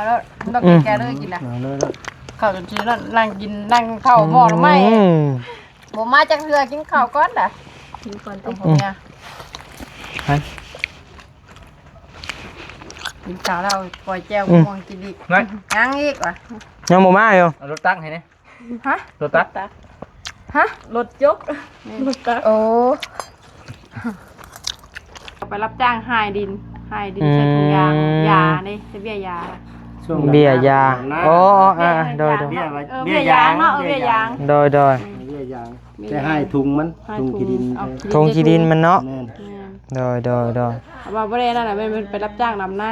แล้วต้องกินแกเลยกินนะข้าวจนชีนั่งกินนั่งข้าวหม้อหรือไม่ผมมาจากเรือกินข้าวก้อนด่ะกินก่อนต้องผมเนี่ยกินข้าวแล้วปล่อยแจ้วมองกินอีกยังอีกวะยังบ่มาอยู่รถตั้งให้เนี่ยฮะรถตั้งฮะรถยกรถตั้งโอ้ไปรับจ้างหายดินใช้ถุงยางยาเนี่ยใช้เบี้ยยาเบี้ยยาโอ้โดยเบี้ยยางเนาะเบี้ยยางโดยเบี้ยยางจะให้ถุงมันถุงขี้ดินถุงขี้ดินมันเนาะโดยว่าบ่ได้นั่นน่ะมันไปรับจ้างนำหน้า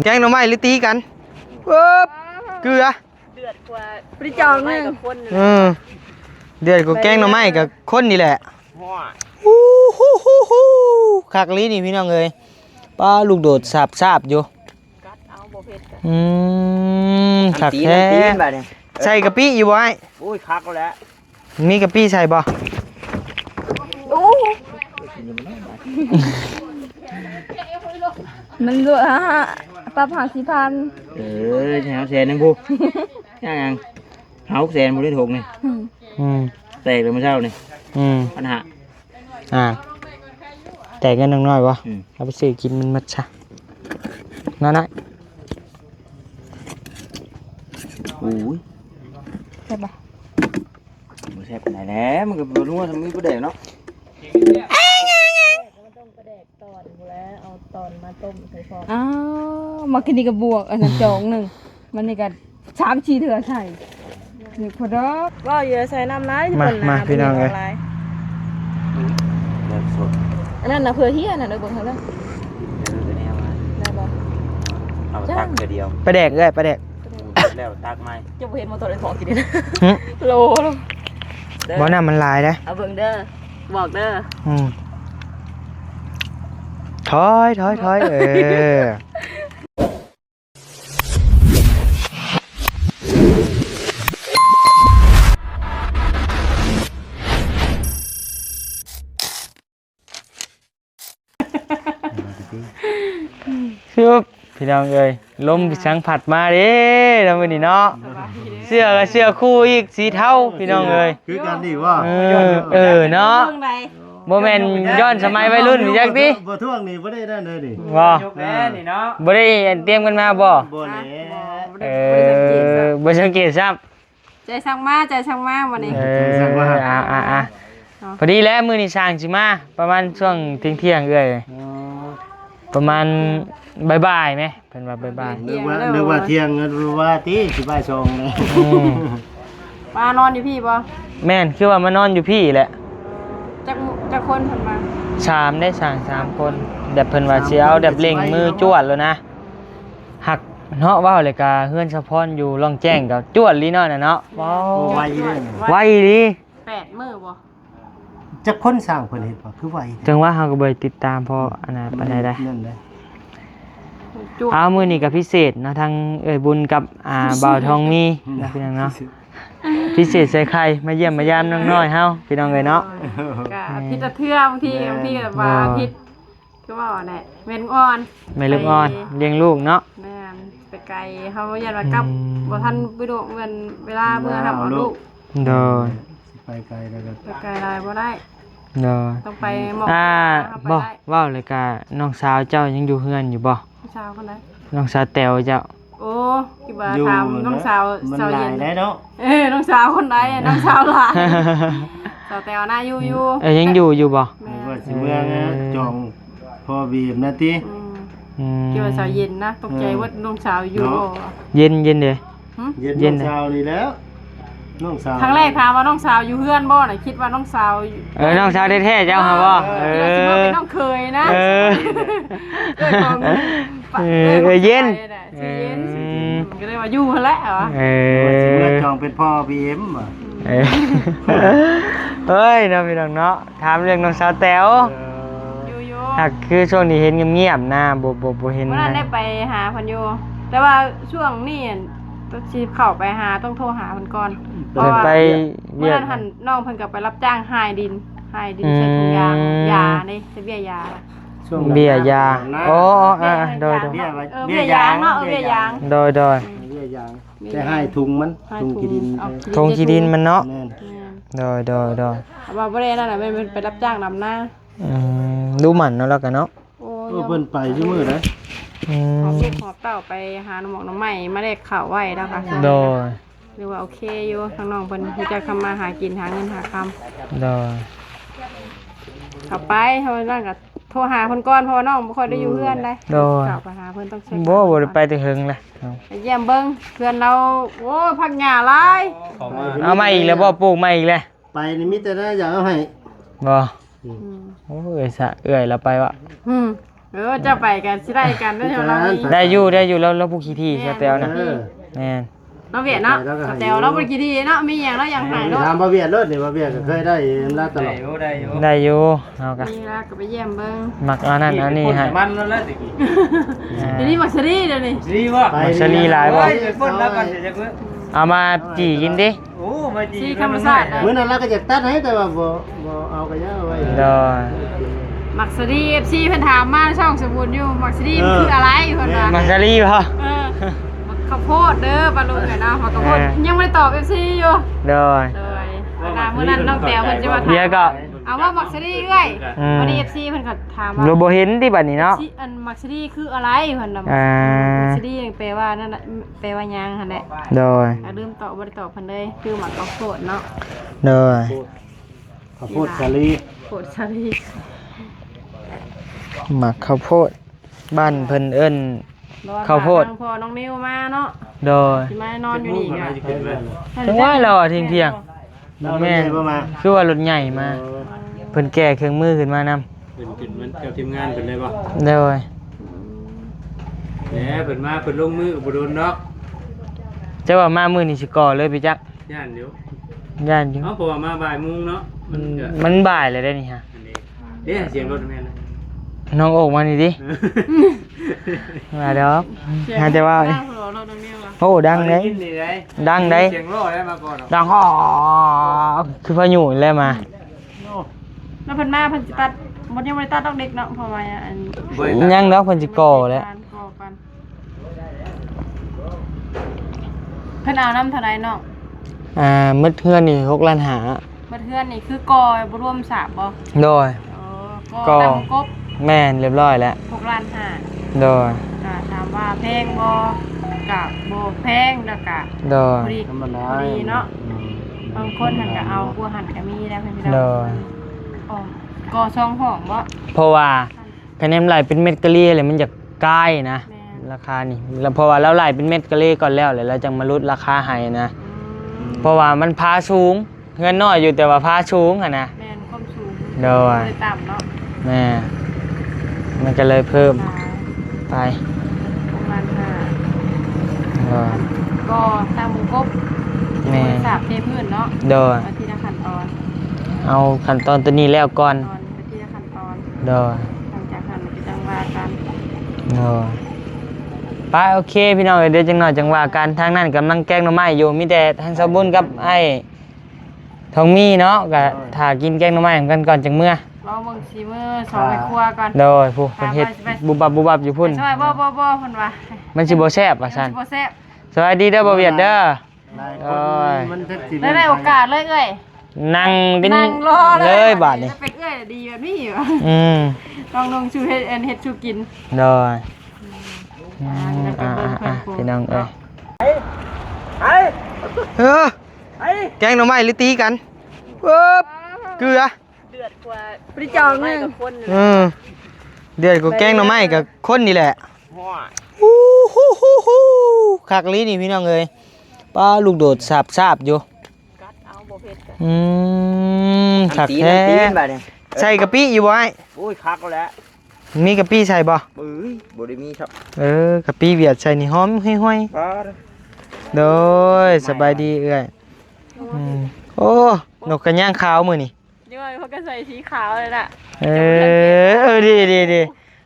แกงหน่อไม้หรือตีกันปึ๊บเกลือเดือดกว่าปริจองนึงเดือดกว่าแกงหน่อไม้กับคนนี่แหละคักลิ้นนี่พี่น้องเอ้ยป้าลูกโดดสาบอยู่คักแท้ใส่กะปิอยู่บ่ไอ้โอ้ยคักแล้วมีกะปิใส่บ่มันด้วยปลาผ่า4,000แถวแสนนึงพูยัง6แสนบ่ได้ถูกนี่แตกเลยมื้อเช้านี่ปัญหาแต่กันน้อยๆวะเอาไปซื้อกินมันมัดชะนั่นไงโอ้ยใช่ปะมันแซ่บไหนแล้วมันก็บ่รู้ว่าทำมีประเด็กเนาะต้องประเด็กตอนแล้วเอาตอนมาต้มใส่ฟองมากินนี่กับบวกอันนั้นจองหนึ่งมันนี่กัน3-4เถื่อใส่นี่พอดอกว่าเยอะใส่น้ำร้ายมาพี่น้องเลยอันนั้นนะเพื่อเฮียน่ะเดี๋ยวเบิ่งเขาเลยได้บ่เอาตักเดียวไปแดกเลยไปแดกแล้วตักไม้จะบ่เห็นมอเตอร์ไซค์ของกินนี่โลบ่น่ามันลายได้เอาเบิ่งเด้อบอกเด้อถอยชุบพี่น้องเอ้ยลมช่างผัดมาเด้ทำมื้อนี้เนาะเสื้อก็เสื้อคู่อีกสีเทาพี่น้องเอ้ยคือกันนี่ว่าเนาะบ่แม่นย้อนสมัยวัยรุ่นจักติบ่ท่วงนี่บ่ได้นั่นเลยดิบ่นี่เนาะบ่ได้เตรียมกันมาบ่บ่สังเกตซ้ำใจช่างมาวันนี้พอดีแล้วมื้อนี้สร้างสิมาประมาณช่วงเที่ยงเอ้ยประมาณบ่ายๆมั้ยเพิ่นว่าบ่ายๆนึกว่าเที่ยงว่าติสิบ่าย2นี่มานอนอยู่พี่บ่แม่นคือว่ามานอนอยู่พี่แหละจักคนเพิ่นมา3ได้สั่ง3คนแบบเพิ่นว่าสิเอาแบบเร่งมือจวดแล้วนะหักเนาะว้าวเลยก็เฮือนสะพรอยู่ร่องแจ้งก็จวดลีเนาะน่ะเนาะว้าวไวดี8มื้อบ่จักคนสร้างเพิ่นเฮ็ดบ่คือไวจังว่าเฮาก็บ่ได้ติดตามพออันนั้นปานใดได้นั่นแหละเอามื้อนี้ก็พิเศษเนาะทั้งบุญกับบ่าวทองมีนะพี่น้องเนาะพิเศษใส่ไข่มาเยี่ยมมายามน้องน้อยเฮาพี่น้องเอ้ยเนาะก็พิษเทื่อบางทีแบบว่าพิษคือว่าแหละแม่ลูกอ่อนแม่ลูกอ่อนเลี้ยงลูกเนาะแม่นไปไกลเฮายันว่ากับบ่ทันไปดูเหมือนเวลาเมื่อทำเอาลูกโดยไปไกลแล้วก็ไปไกลได้บ่ได้โดยต้องไปหมอกบ่ว้าวเลยก็น้องสาวเจ้ายังอยู่เฮือนอยู่บ่สาวคนไหนน้องสาวแต๋วเจ้าโอ้คิดว่าถามน้องสาวเย็นได้เนาะน้องสาวคนใดน้องสาวหลานสาวแต๋วน่าอยู่ยังอยู่บ่ว่าสิเมื่อจองพอบีบนะติคิดว่าสาวเย็นนะตกใจว่าน้องสาวอยู่เย็นเด้เย็นสาวนี่แล้วน้องสาวครั้งแรกถามว่าน้องสาวอยู่เฮือนบ่น่ะคิดว่าน้องสาวน้องสาวแท้ๆเจ้าหาบ่คิดว่าเป็นน้องเคยนะเย็นก็เลยว่าอยู่หั่นแหละเหรอเมื่อจองเป็นพ่อ BM อ่ะเฮ้ยน้องพี่น้องเนาะถามเรื่องน้องสาวแต๋วคือช่วงนี้เห็นเงียบๆนะบ่เห็นวันนั้นได้ไปหาเพิ่นอยู่แต่ว่าช่วงนี้ต้องสิเข้าไปหาต้องโทรหาเพิ่นก่อนเพราะว่าเมื่อนั้นน้องเพิ่นก็ไปรับจ้างหายดินใช้ถุงยางยานี่ใช้เบี้ยยา ช่วง เบี้ยยาโอ้โดย เบี้ยไว้ เบี้ยยางเนาะเบี้ยยาง โดย เบี้ยยางแต่ให้ถุงมันถุงขี้ดิน ทงขี้ดินมันเนาะ แม่น โดย ว่าบ่ได้นั่นน่ะมันไปรับจ้างนำหน้า ดูหมันเนาะแล้วกันเนาะ โอ้ เพิ่นไปชั่วมือนะ หอบลูกหอบเต้าไปหาหมอกน้ำใหม่มาได้ข่าวไว้แล้วค่ะ โดย หรือว่าโอเคอยู่ทางน้องเพิ่นรู้จักทำมาหากินหาเงินหาค โดย ำกลับไปเฮานั่นก็โทรหาเพิ่นก่อนเพราะว่าน้องบ่ค่อยได้อยู่เพื่อนได้กลับไปหาเพิ่นต้องเช็ค บ่ได้ไปแต่หึงเลย ไปเยี่ยมเบิ่งเพื่อนเราโอ้ยพักหญ้าหลาย เอามาอีกแล้วบ่ปลูกมาอีกแล้ว ไปนี่มีแต่น่าอยากเอาให้ บ่โอ้ยสะเอื้อยเราไปวะ จะไปกันสิได้กันได้เท่าเรานี่ ได้อยู่แล้วผู้ขี้ที่สแตลนะแม่น เราเวียดเนาะแต่เราบ่กี่ทีเนาะมีหยังเรายังหายเนาะ ถามบ่เวียดรถนี่บ่เวียดก็เคยได้ลาตลอด ได้อยู่เอากะ นี่ละก็ไปเยี่ยมเบิ่ง มักเอานั่นเอานี่ให้ มันแล้วแหละตะกี้ เดี๋ยวนี้มักซรีเดี๋ยวนี้ ดีบ่ มักชะลีหลายบ่ โอ้ยพ่นแล้วกันจะเพิ่น เอามาจีกินดิ โอ้มาจี สีธรรมชาติ มื้อนั้นเราก็อยากตัดให้แต่ว่าบ่เอาก็ยังเอาไว้ โดย มักซรี FC เพิ่นถามมาช่องสมบูรณ์อยู่มักซรีมันคืออะไรเพิ่นว่า มักชะลีบ่ มักข้าวโพดเด้อปลาลุงเนาะมักข้าวโพดยังไม่ได้ตอบ FC อยู่ โดย เลยเวลามื้อนั้นน้องแต้วเพิ่นจะมาถาม เดี๋ยวก็ เอาว่ามักซรีเอ้ยวันนี้ FC เพิ่นก็ถามว่า เราบ่เห็นที่บัดนี้เนาะ อันมักซรีคืออะไรเพิ่นน่ะมักซรีแปลว่านั่นน่ะแปลว่าหยังหั่นแหละ โดย ลืมตอบบ่ได้ตอบเพิ่นเลยคือหมักข้าวโพดเนาะ โดย ข้าวโพดสาลี โพดซรี หมักข้าวโพดบ้านเพิ่นเอิ้น ข้าวโพด พอน้องนิวมาเนาะ โดย สิมานอนอยู่นี่ก็ จังว่าเราอะเที่ยง เรา ๆ แม่ แม่ บ่มา คือว่ารถใหญ่มาเพิ่นแก้เครื่องมือขึ้นมานำ เพิ่นขึ้นมันกับทีมงานเพิ่นเลยบ่ โดย แหมเพิ่นมาเพิ่นลงมือบ่โดนเนาะ จะว่ามามื้อนี้สิก่อเลยพี่จัก ย่านเดี๋ยว ย่านอยู่ เพราะว่ามาบ่ายโมงเนาะมันก็ มันบ่ายเลยได้นี่ฮะ อันนี้เด้เสียงรถแม่น น้องโอกมานี่ดิมาดอกหาแต่ว่า น้องนิวอะ โอ้ดังเด้ กินนี่ได้ ดังเด้ เสียงร้อได้มาก่อน ดังฮ้อคือพายุนี่แหละมา แล้วเพิ่นมาเพิ่นสิตัดบ่ยังบ่ได้ตัดดอกเด็กเนาะเพราะว่าอัน ยังดอกเพิ่นสิก่อแล้ว ก่อกันเพิ่นเอาน้ำเท่าใดเนาะ มืดเพื่อนนี่6ล้านหา บัดเทือนนี่คือก่อบ่รวมสาบบ่ โดย ก่อ ก่อ ตามกบ แม่นเรียบร้อยแล้ว 6ล้านห้า โดย ก็ถามว่าแพงบ่ก็บ่แพงแล้วก็ โดย พอดี ธรรมดา พอดีเนาะบางคนหันก็เอากลัวหันก็มีแล้วเพิ่นสิ โด เนาะ ย อ๋อก่อซองห้องบ่ เพราะว่าคะแนนไหลเป็นเม็ดกะลี่เลยมันจะใกล้นะ แม่น ราคานี่แล้วเพราะว่าเราไหลเป็นเม็ดกะลี่ก่อนแล้วเลยเราจะมาลดราคาให้นะ เพราะว่ามันพาสูงเงินน้อยอยู่แต่ว่าพาสูงอะนะ แม่นความสูง โดย บ่ได้ต่ำเนาะ แม่มันก็เลยเพิ่มไป 6ล้านห้า โดย ก็ตามกบ แม่ สาบเทพื้นเนาะ โดย เอาทีละขั้นตอน เอาขั้นตอนตัวนี้แล้วก่อน ตอนไปทีละขั้นตอน โดย หลังจากนั้นก็จังว่ากัน โดยไปโอเคพี่น้องเดี๋ยวจังหน่อยจังว่ากันทางนั้นกำลังแกงหน่อไม้อยู่มีแต่ทางสมบุญกับไอ้ทองมีเนาะก็ถ้ากินแกงหน่อไม้กันก่อนจังเมื่อ รอเบิ่งซีมื้อสองไปครัวก่อน โดยผู้เพิ่นเฮ็ดบุบบับอยู่พุ่น ใช่บ่เพิ่นว่า มันสิบ่แซ่บว่าซั่น บ่แซ่บ สวัสดีเด้อบ่เวียดเด้อ หลายคนมันแท็กซี่ ได้โอกาสเลยเอ้ย นั่งเป็น นั่งรอ เลยบาดนี้ จะเป็นเอ้ยดีแบบนี้อยู่ ต้องลงชูเฮ็ดชูกิน โดยพี่น้องเอ้ยแกงหน่อไม้หรือตีกันปึ๊บเกลือ ปริจองนึง เดือดกว่าแกงหน่อไม้กับคนนี่แหละฮู้ฮู้คักลีนี่พี่น้องเอ้ยป้าลูกโดดสาบอยู่คักแท้ใส่กะปิอยู่บ่ไอ้ โอ้ยคักแล้ว มีกะปิใส่บ่ เอ้ยบ่ได้มีครับ กะปิเวียดใส่นี่หอมห้อย ป้า ๆโดยสบายดีเอ้ยโอ้นกกระย่างขาวมื้อนี่ ยังไงเขาก็ใส่สีขาวเลยล่ะ ดี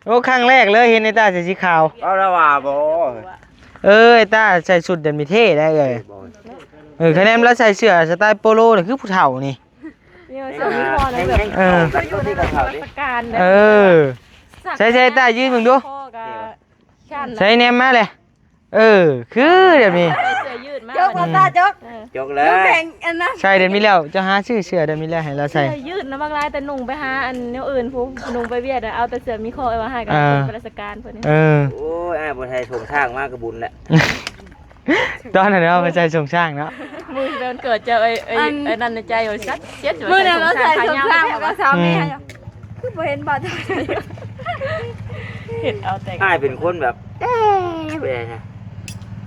โอ้ครั้งแรกเลยเห็นไอ้ตาใส่สีขาว เอาละว่าบ่ ไอ้ตาใส่ชุดเดินมีเท่ได้เลยคะแนนแล้วใส่เสื้อสไตล์โปโลนี่คือผู้เฒ่านี่ นี่มันเสื้อยี่ห้อนั้นแบบ เออ เขาอยู่ในราชการ เออ ใช่ๆตายืนมึงดู พ่อก็ขั้น ใส่แนมมาเลยคือเดี๋ยวนี้ ใส่เสื้อยืดมา จกตาจก จกแล้ว แข่งอันนั้น ใช่เดี๋ยวนี้แล้วจะหาชื่อเสื้อเดี๋ยวนี้แล้วให้เราใส่ เสื้อยืดนะบางรายแต่นุ่งไปหาอันแนวอื่นพุนุ่งไปเวียดเอาแต่เสื้อมีคอไว้ให้กับคนราชการเพิ่นนี่ โอ้ยไอ้บ่ไทยส่งทางมากกระบุญแหละ ตอนนั้นเราไปใส่ส่งช่างเนาะ มือเป็นเกิดเจอไอ้นั่นในใจอยู่ซัดเจ็ด มื้อนั้นเราใส่สงครามกับสามีคือบ่เห็นบาด เห็ดเอาแต่ ไอ้เป็นคนแบบไปได้นะ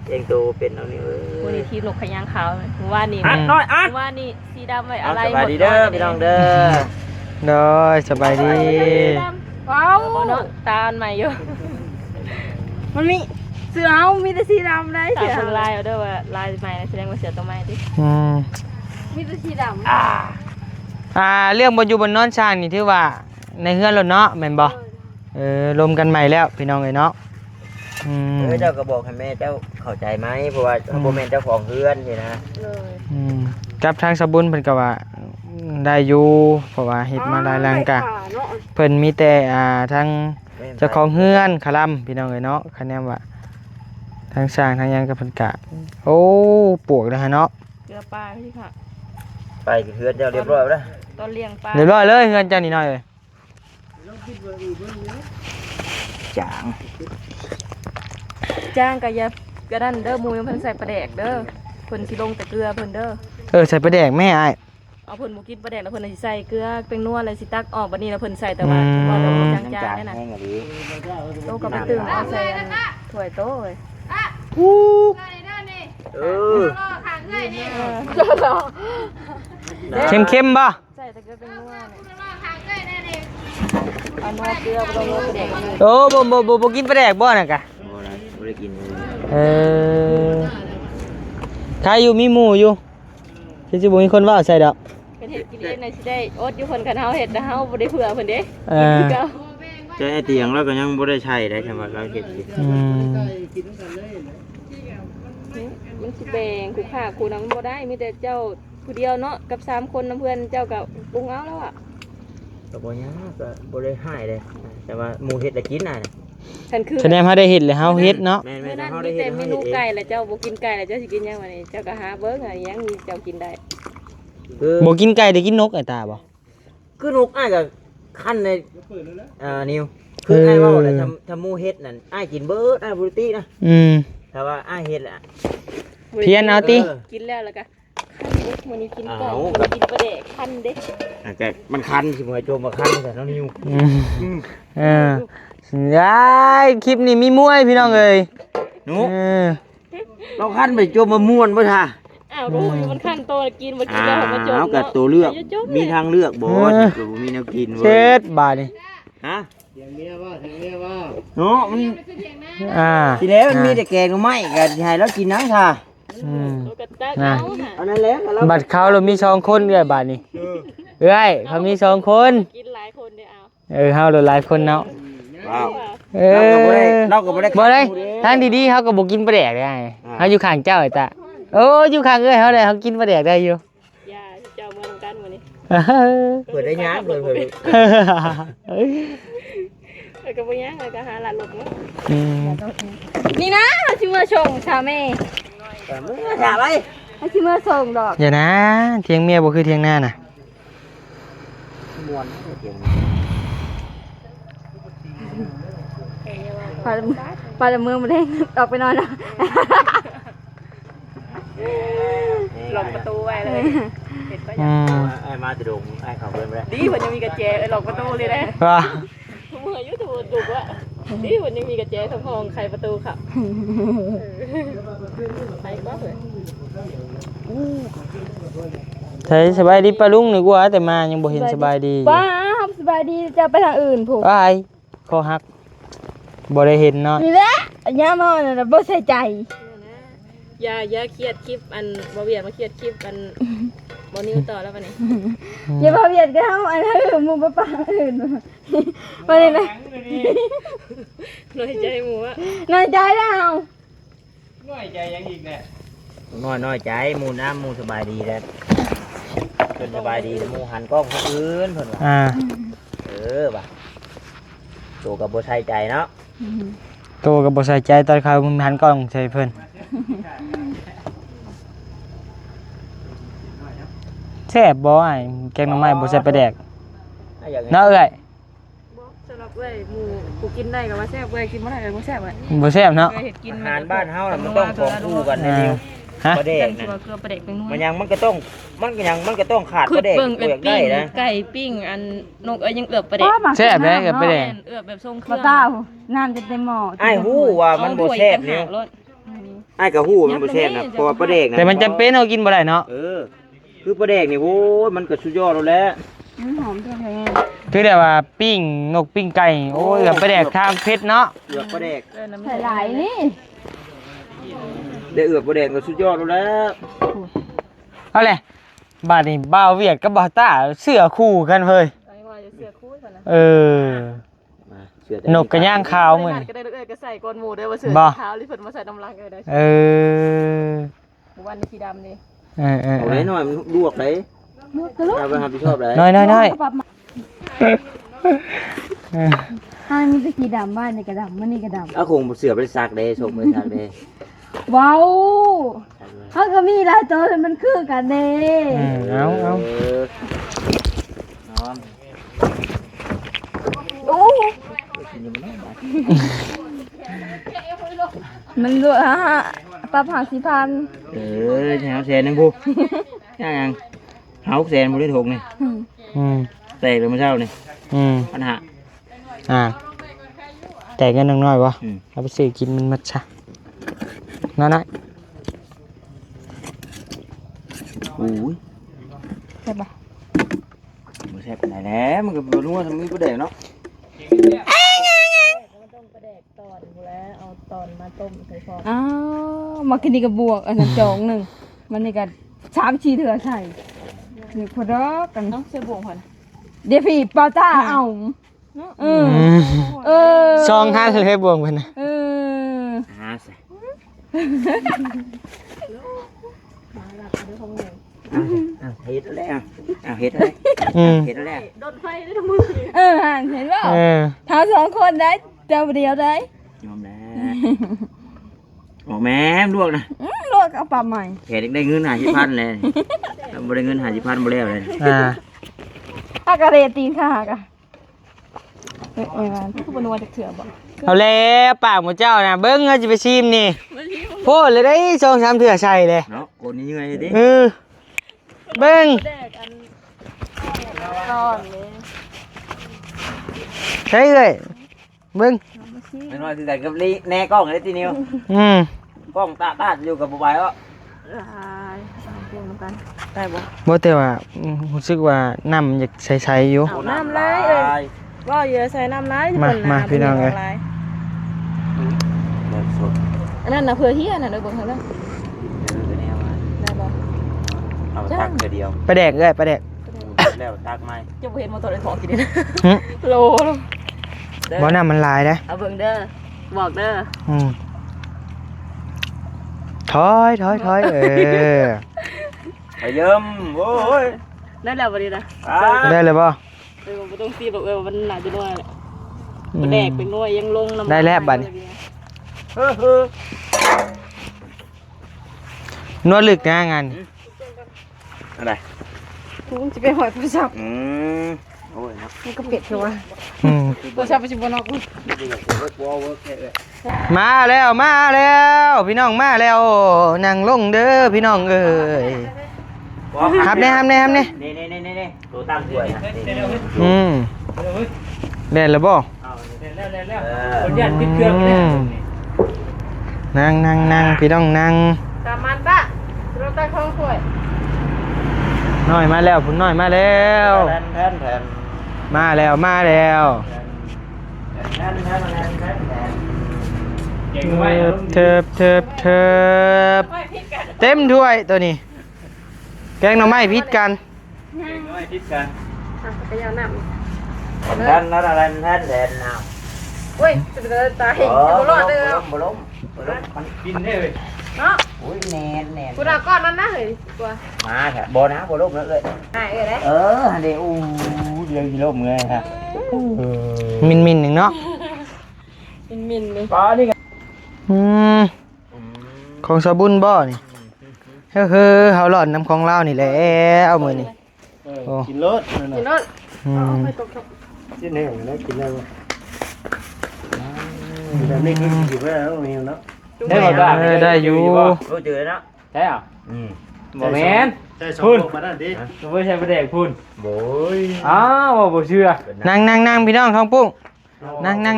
เองโตเป็นเอานี่ วันนี้ทีมหนกขยางขาวว่านี่ น้อยอัด ว่านี่สีดำไว้ เอา อะไร สบายดีเด้อพี่น้องเด้อ โดยสบายดี ว้าว เนาะตาใหม่อยู่ มันมีเสือเอามีแต่สีดำได้ ตา เสือ เพิ่งลายเอาเด้อว่าลายใหม่แสดงว่าเสือตัวใหม่ดิ มีแต่สีดำ เรื่องบนอยู่บนนอนช่างนี่ที่ว่าในเฮือนรถเนาะแม่นบ่รวมกันใหม่แล้วพี่น้องเอ้ยเนาะ เจ้าก็บอกให้แม่เจ้าเข้าใจไหมเพราะว่าโมเมนเจ้าของเพื่อนนี่นะ เลย กับทางสบุญเพิ่นก็ว่าได้อยู่เพราะว่าเฮ็ดมาหลายหลังกะเพิ่นมีแต่ทางเจ้าของเฮือนคลัมพี่น้องเอ้ยเนาะคะแนนว่าทางสร้างทางหยังก็เพิ่นกะโอ้ปวกนะฮะเนาะ เกลือปลาพี่ค่ะ ไปเพื่อนเจ้าเรียบร้อยแล้ว ตอนเลี้ยงปลา เรียบร้อยเลยเฮือนเจ้านี่น้อยเอ้ย จาง จ้างกะยากระดันเด้อมูยังเพิ่นใส่ปลาแดกเด้อเพิ่นสิลงแต่เกลือเพิ่นเด้อ ใส่ปลาแดกแม่อ้าย เอาเพิ่นบ่กินปลาแดกแล้วเพิ่นสิใส่เกลือเป็นนัวอะไรสิตักออกบัดนี้แล้วเพิ่นใส่แต่ว่าว่าเราจางๆนั่นน่ะ แห้งอะไร โตกับไปตึงเอาใส่ถ้วยโตเลย เข้มๆบ่ ใส่แต่เกลือเป็นนัวเนี่ยเอานัวเกลือบ่ต้องนัวปลาแดกเลย โอ้บ่กินปลาแดกบ่น่ะกะ ไม่ได้กิน ถ้าอยู่มีหมู่อยู่สิบ่มีคนว่าใส่ดอก เป็นเฮ็ดกินเล่นน่ะสิได้อดอยู่เพิ่นคันเฮาเฮ็ดแต่เฮาบ่ได้เผื่อเพิ่นเด้ ใจไอเตียงแล้วก็ยังไม่ได้ใช้ได้ใช่ไหมเราเก็บ มันสิแบ่งคู่ค่าคู่นำบ่ได้มีแต่เจ้าผู้เดียวเนาะกับ3คนนำเพื่อนเจ้าก็ปรุงเอาแล้วอ่ะ ก็บ่ยังก็บ่ได้ให้เลยแต่ว่าหมูเห็ดได้กินน่ะ คันคือ แสดงเฮาได้เฮ็ดแล้วเฮาเฮ็ดเนาะ แม่ มื้อนั้น เฮา มี ได้เฮ็ แต่ ด เมนูไก่แหละเจ้าบ่กินไก่แล้วเจ้าสิกินหยังวะนี่เจ้าก็หาเบิ่งอะหยังมีเจ้ากินได้ คือ บ่กินไก่ได้กินนกไอ้ตาบ่ คือนกอ้ายก็คั่นในนิวคืออ้ายเว้าแหละทำหมูเห็ดนั่นอ้ายกินเบิดอ้ายบ่ได้ตินะแต่ว่าอ้ายเฮ็ดล่ะ เพียนเอาติ กินแล้วแล้วก็มื้อนี้กินก่อนมื้อนี้กินปลาแดกคันเด้ แต่มันคันสิบ่ให้โจมมาคันแต่น้องนิว ได้คลิปนี้มีมวยพี่น้องเอ้ย หนูเราคันไปโจมมาม่วนบ่ท่า อ้าวรู้อยู่มันคันโตกินบ่กินแล้วมาจม เอากับตัวเลือกมีทางเลือกบ่บ่มีแนวกินเว้ เช็ ย ดบาดนี่ ฮะ เถียงเมียว่าเถียงเมียว่า เนาะมัน À. ทีแล้วมันมีแต่แกงไม้ก็ให้เรากินนังค่ะ ตัวกระตักเอาค่ะ อันนั้นแหละเรา บัดเขาเรามี2คนเอ้ยบาดนี่เอ้ยเขามี2คน กินหลายคนเด้เอา เฮาหลายคนเนาะ ว้าว เราก็บ่ได้ บ่ ทางดีๆเฮาก็บ่กินปลาแดกได้เฮาอยู่ข้างเจ้าไอ้ตาโอ้อยู่ข้างเอ้ยเฮาได้เฮากินปลาแดกได้อยู่ อย่าเจ้ามาทำกันมื้อนี้ เปิดได้ยากเลยเพิ่น แล้วก็บ่ยังแล้วก็หาหลานหลบเนาะ นี่นะเขาชิมาส่งชาแม่ มึงถามไป เขาชิมาส่งดอก อย่านะเถียงเมียบ่คือเถียงหน้าน่ะ ม่วนเสียง ปลาเมืองมาเด้งออกไปนอนแล้ว ล็อกประตูไว้เลยเห็นปะ ไอ้มาติดงไอ้เข้าเพิ่นบ่ได้ ดีเพิ่นยังมีกระแจล็อกประตูเลยนะ ว่า เมื่ออยู่ถูกดุว่าดีเพิ่นยังมีกระแจทำห้องไขประตูค่ะไปก็เลย ใช่สบายดีปะลุงนึกว่าแต่มายังบ่เห็นสบายดี ป้าสบายดีจะไปทางอื่นผูก อ้ายคอหักบ่ได้เห็นเนาะ นี่แหละย่ามาเนี่ยบ่ใส่ใจ อย่าเครียดคลิปอันบ่เวียนมาเครียดคลิปอันบ่นิ้วต่อแล้วปะนี่ อย่าพาเวียดก็เอาอันนั้นมึงป้าอื่นมาเลยนะ น้อยใจหมูอะ น้อยใจแล้ว น้อยใจหมู่น้ำหมู่สบายดีแล้วเพิ่นสบายดีหมู่หันกล้องคนอื่นเพิ่นว่า อ่า บ่ ตัวกับบ่ใส่ใจเนาะ โตก็บ่ใส่ใจตอนเขามึงหันกล้องใส่เพิ่นแซ่บบ่อ้ายแกงหน่อไม้บ่ใส่ปลาแดกเนาะเอ้ย สำหรับเว้ยหมู่กูกินได้ก็ว่าแซ่บเว้ยกินบ่ได้ก็บ่แซ่บเว้ย บ่แซ่บเนาะ เคยเฮ็ดกิน อาหารบ้านเฮาน่ะมันต้องของคู่กันนะนิว ฮะ ปลาแด แก ก ง นะ เกลือปลาแดกเป็นนัว มันก็ต้องขาด คื ป อ ลาแดก เบิ่ง กูอยากได้ ปิ้ง นะ ไก่ปิ้งอันนกยังเอือบปลาแดก แซ่บเด้กับปลาแดก เอือบแบบทรงเครื่ บ่ อง ต้าน้ำจะเต็มหม้อ ไอ้ายฮู้ว่ามันบ่แซ่บนิวไอ้ายก็ฮู้ว่ามันบ่แซ่บนะเพราะว่าปลาแดกน่ะ แต่มันจำเป็นเฮากินบ่ได้เนาะ คือปลาแดกนี่โว้ยมันก็สุดยอดแล้วแหละ หอมจังเลย คือแต่ว่าปิ้งนกปิ้งไก่โอ้ยกับปลาแดกทางเผ็ดเนาะ เอือกปลาแดก ใส่หลายนี่ ได้เอือกปลาแดกก็สุดยอดแล้วแหละ เอาเลยบาดนี้บ่าวเวียดกับบ่าวต้าเสื้อคู่กันเฮ้ยเออ มาเชื่อแต่ นกกระย่างขาวเหมือน ก็ได้เอ้ยก็ใส่ก้นหมูได้ว่าเสือ บ่ ขาวลิเพิ่นมาใส่น้ำลังก็ได้ เออ หมู่บ้านนี่สีดำนี่ เออเออ เอาไว้หน่อยมันลวกเลยเอาไปรับผิดชอบเลย น้อยน้อยน้อย ปรับมา เออ ให้มีตะกี้ดำบ้านนี่ก็ดำมันนี่ก็ด เอาคงเสือไปซักเด้ส่งไปซักเด้ ำว้าวเขาก็มีหลายตัวมันคือกันเด้ เอาเอา นอน โอ้มันด้วยฮะปรับ50,000 แถวแสนนึงพูย่างเฮาแสนบ่ได้ถูกนี่ อืม แตกเลยเมื่อเช้านี่ อืม ปัญหา แต่กันน้อยๆวะ อืม เอาไปซื้อกินมันมัดซะน้อย โอ้ย ใช่ปะ บ่แซ่บปานใดแล้วมันก็บ่รู้ว่าทำมีบ่ได้เนาะ เอาตอนมาต้มใส่ฟอง อ้าวมากินนี่ก็บวกอันนั้นจองหนึ่งมันนี่ก็3-4เถื่อใส่นี่พอดอกกัน เนาะเสื้อบวงพัน เดี๋ยวพี่เปาต้าเอาเออเออ ๆซองห้าเลยบวงเพิ่นน่ะ เออ หาใส่เฮ็ดแล้วเฮ็ดแล้ว อืม เฮ็ดแล้ว โดนไฟได้ทั้งมือ เออเห็นป่ะ เออ เท้า2คนได้เจ้าเดียวได้ ยอมแล้วบอกแม่ลวกนะ ลวกเอาปลาใหม่ แขกได้เงิน50,000เลยบ่ได้เงิน50,000บ่แล้วเลย อ่า อากาเรตีนค่ะกะเอ้ยมัน คือบนัวจากเถื่อบ่ เอาแล้วปากหมดเจ้าน่ะเบิ่งเอาสิไปชิมนี่โพดเลยได้2-3เทื่อใส่เลย เนาะคนนี้ยังไงดิ เออเบิ่ง แดกอันตอนนี้ ใช่เลยเบิ่ง ไม่น้อยคือกันกับลีแน่กล้องเลยทีนิ้ว อืม กล้องตาอยู่กับบ่ไหวอ่ะ เตรียมน้ำกันได้บ่ บ่แต่ว่ารู้สึกว่าน้ำอยากใสๆอยู่ เอาน้ำลายเอ้ยว่าอย่าใส่น้ำลาย มาพี่น้องเอ้ย สด อันนั้นน่ะเพื่อเฮียน่ะเด้อเบิ่งเท่านั้น แนวมา ได้บ่ เอาตักเดียว ไปแดกเลยไปแดก แล้วตักใหม่ จะบ่เห็นมอเตอร์ไซค์ของกินนี่นะ หึ โล บ่น้ำมันลายนะ เอาเบิ่งเด้อบอกเด้อ อืมถอยเออ ไปเยิ้มโอ้ย ได้แล้วบ่ดีนะ ได้เลยป่ะ เออบ่ต้องซีบอกมันน่าจะน้อยแหละบ่แดกเป็นน้อยยังลงน้ำ ได้แล้วบัดนี้ เฮ้อน วดลึกนะงาน อะไร กูสิไปหอยโทรศัพท์ โอ้ยนะ มันก็เป็ดเถอะวะ อืม โทรศัพท์ไปสิบ่นอกกู มาแล้วพี่น้องมาแล้วนั่งลงเด้อพี่น้องเอ้ยครับเนี่ย นี่ตัวตั้งถ้วยนะ อืมเด่นแล้วบ่ คนยันติดเครื่อง อืมนั่งพี่น้องนั่ง ตามมันปะเราตั้งท้องถ้วย น้อยมาแล้วพุ่นน้อยมาแล้ว แทน มาแล้ว เก่งไว้ เทิบเต็มถ้วยตัวนี้แกงหน่อไม้พิษกัน ทิศกัน จักรยานน้ำ แทนเอา เว้ยจะเป็นตายจะบ่รอดเด้อ บ่ล้มมัน กินได้เลย เนาะ อุ้ยแน่น กูด่าก้อนนั้นนะเฮ้ยกลัว มาแถบ่นะบ่ล้มแล้วเลย หายเอ้ยเด้ ฮันเดอู้เดียวกิโลเมื่อยฮะ มินหนึ่งเนาะ เ มินเลย ปลานี่ของสบุญบ่นี่เฮ้อเฮาหลอดน้ำของเรานี่แหละเอามือนี่โอ้ กินรสนั่น กิน น่ะ รถเอาไปตก กินแห้งแล้วกินได้บ่แบบนี้คือสิไปแล้วนี่เนาะ ได้บ่ได้อยู่ รู้เจอแล้ว ใช่อ่ะ Ừ. บ่แม่น ใช่2ลูกมานั่นดิ บ่ใช่ประเด็กพุ่น โอ้ย อ้าวบ่เชื่อ นั่งพี่น้องท้องปุ้งนั่ง เบิ้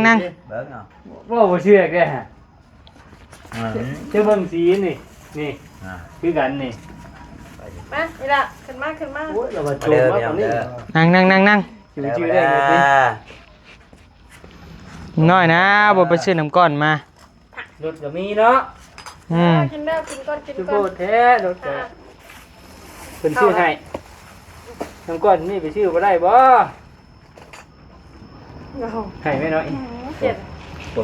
งเอา บ่เชื่อแกฮะเจ้าเบิ่งสีนี่นี่คือกันนี่ มานี่ละขึ้นมาขึ้นมา โอ้ยเรามาโจ เด้อ มมา พี่ ต น้ อ อน ง นี้ เด้อ นั่ง ชื่อได้ไงดิ น้อยนะบ่ไปซื้อน้ำก้อนมาร ถก็มีเนาะ กินแล้วกินก่อนกิน จุ ก่ โบ อน แท้รถก็เพิ่นชื่อให้น้ำก้อนนี่ไปชื่อบ่ได้บ่ให้แม่น้อย เจ็ด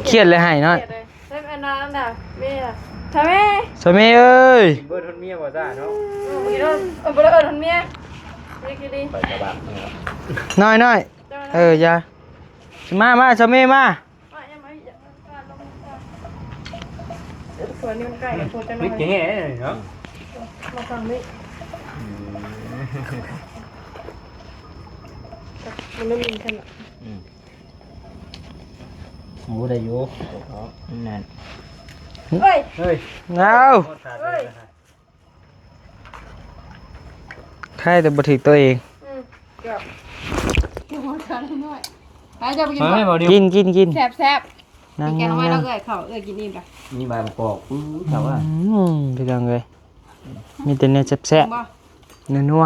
เครียดเลยให้น้อย เจ็ดเลยเล่นอันนั้นน่ะเมียทำไม สมัยเอ้ย เบิดคนเมียบ่ซ่าเนาะ เมื่อกี้โดนบ่ได้เอิ้นเมียนี่คือดี ไปกระบะ น้อยอย่ามาสมัยมา ส่วนนี้มันใกล้กับตัวจะน้อ มิ ย ดแง่เนาะ มาฟังนี่มันไม่มีขนาด โอ้ได้อยู่นั่น เฮ้ย เฮ้ย เอาใครแต่บ่ถึกตัวเอง เกือบมาทานหน่อยไปจะไปกิน มา บ่ แม่บ่ดิว กิน แซ่บ นั่ง แกงเอาไว้แล้วเอ้ยเขากินอิ่มจ้ะ นี่ใบมะกอกแต่ว่า พี่น้องเอ้ยมีแต่เนื้อแซ่บ บ่ ๆเนื้อนัว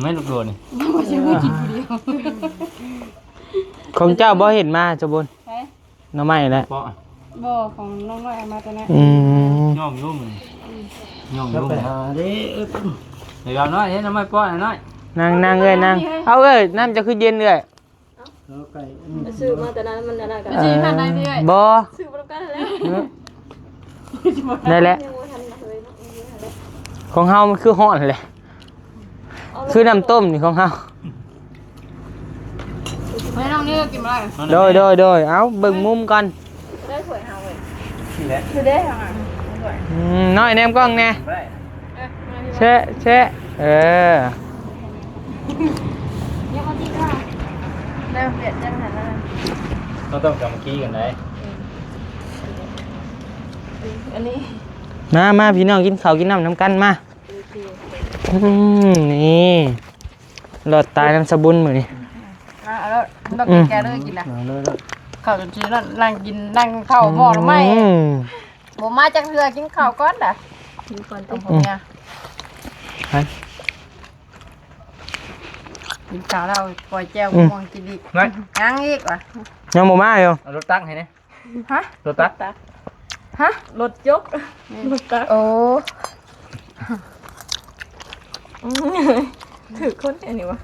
ไม่ลูกโดนนี่ บ่ใช่ว่ากินผู้เดียว ของเจ้าบ่เห็นมาจะบน ไป หน่อไม้แหละ เพราะ บ่ของน้องน้อยเอามาตัวนั้น ย่อมยุ่มย่อม แล้ว ยุ่ม ไปหาดิ เดี๋ยวน้อยเฮ็ดน้ำไม้ป้อนน้อย นั่งเอ้ยนั่งเอาเอ้ยน้ำจะขึ้นเย็นเอ้ย แล้วไก่ ซื้อมาแต่นั้นมันอะไรกันสิทันได้พี่เอ้ย บ่ ซื้อบ่กันแล้ว ได้แล้วของเฮามันคือฮ้อนเลยคือน้ำต้มนี่ของเฮา ไม่น้องนี่กินบ่ได้ โดยเอาเบิ่งมุมก่อน ได้สวยเฮาเว้ย นี่แหละ คือได้เฮาสวย น้อยแนมกล้องแน่ ได้ แชะเออ ยังมาที่ค่ะได้เปลี่ยนจังหันแล้ว ต้องกำกี้กันได้ อันนี้ มาพี่น้องกินข้าวกินน้ำกันมานี่หลอดตายน้ำสบุนมื้อนี้ แล้วต้องกินแกเลยกินนะข้าวจนจีนั่งกินนั่งข้าวหม้อหรือไม่ผมมาจากเรือกินข้าวก้อนด่ะกินก่อนต้องผมเนี่ยกินข้าวแล้วปล่อยแก้วมองกินอีกยังอีกว่ะ ยังบ่มาอยู่ เอารถตักให้นี่ ฮะ รถตัก ฮะรถยกรถตักโอ้ถือคนอันนี้วะ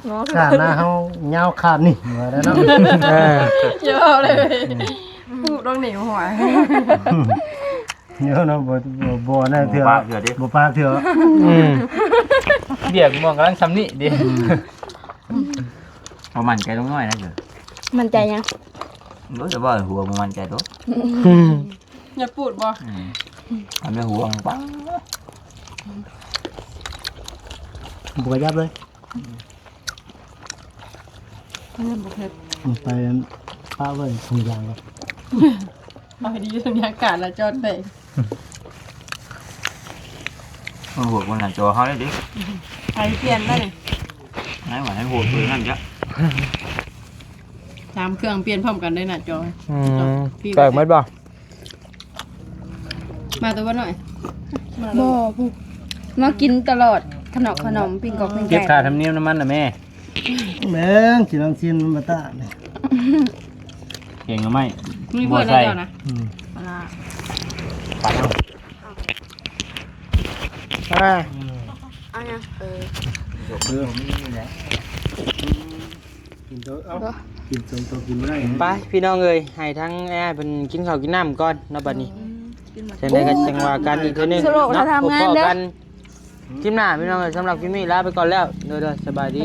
น้องถือ ขาดหน้าเฮาเหงาขาดนี่ว่าแล้วเนาะ เยอะเลยพูดต้องหนีหัว เยอะเนาะบ่น่าเถื่อบ่ปากเถื่อ เบียกมองกำลังซ้ำนี่ดิ ประมาณใจต้องน้อยนะเถอะ มันใจยัง รู้แต่ว่าหัวมันใจตัว อย่าพูดบ่ มันไม่หัวปัง บ่กระยับเลย เรื่องบุกเฮ็ด ไปป้าเว้ยถุงยางครับ เอาให้ดีบรรยากาศละจอดไป มันหัวมันหนักจอเขาเลยดิ ไปเปลี่ยนได้เลย ไหนว่าให้หัวปืนนั่นจ้ะ ตามเครื่องเปลี่ยนพร้อมกันได้น่ะจอย แปลกไหมบ่ มาตัวหน่อย บ่ผู้มากินตลอดขนมปิ้งกอกปิ้ง เก็บ ไก่ ค่าธรรมเนียมน้ำมันนะแม่ แม่งสิลังซินมันมาตาเนี่ย เก่งหรือไม่ มีเพื่อนแล้วเจ้านะ ปลา ปัดเอา เอายัง กินตัวเอ้ากินจนตัวกินไม่ได้ ไปพี่น้องเอ้ยให้ทั้งแอร์เป็นกินข้าวกินน้ำก่อนเนาะบัดนี้จังได๋ก็จังว่ากันอีกเทื่อนึงพบกันคลิปหน้าพี่น้องเอ้ยสำหรับคลิปนี้ลาไปก่อนแล้วเด้อๆสบายดี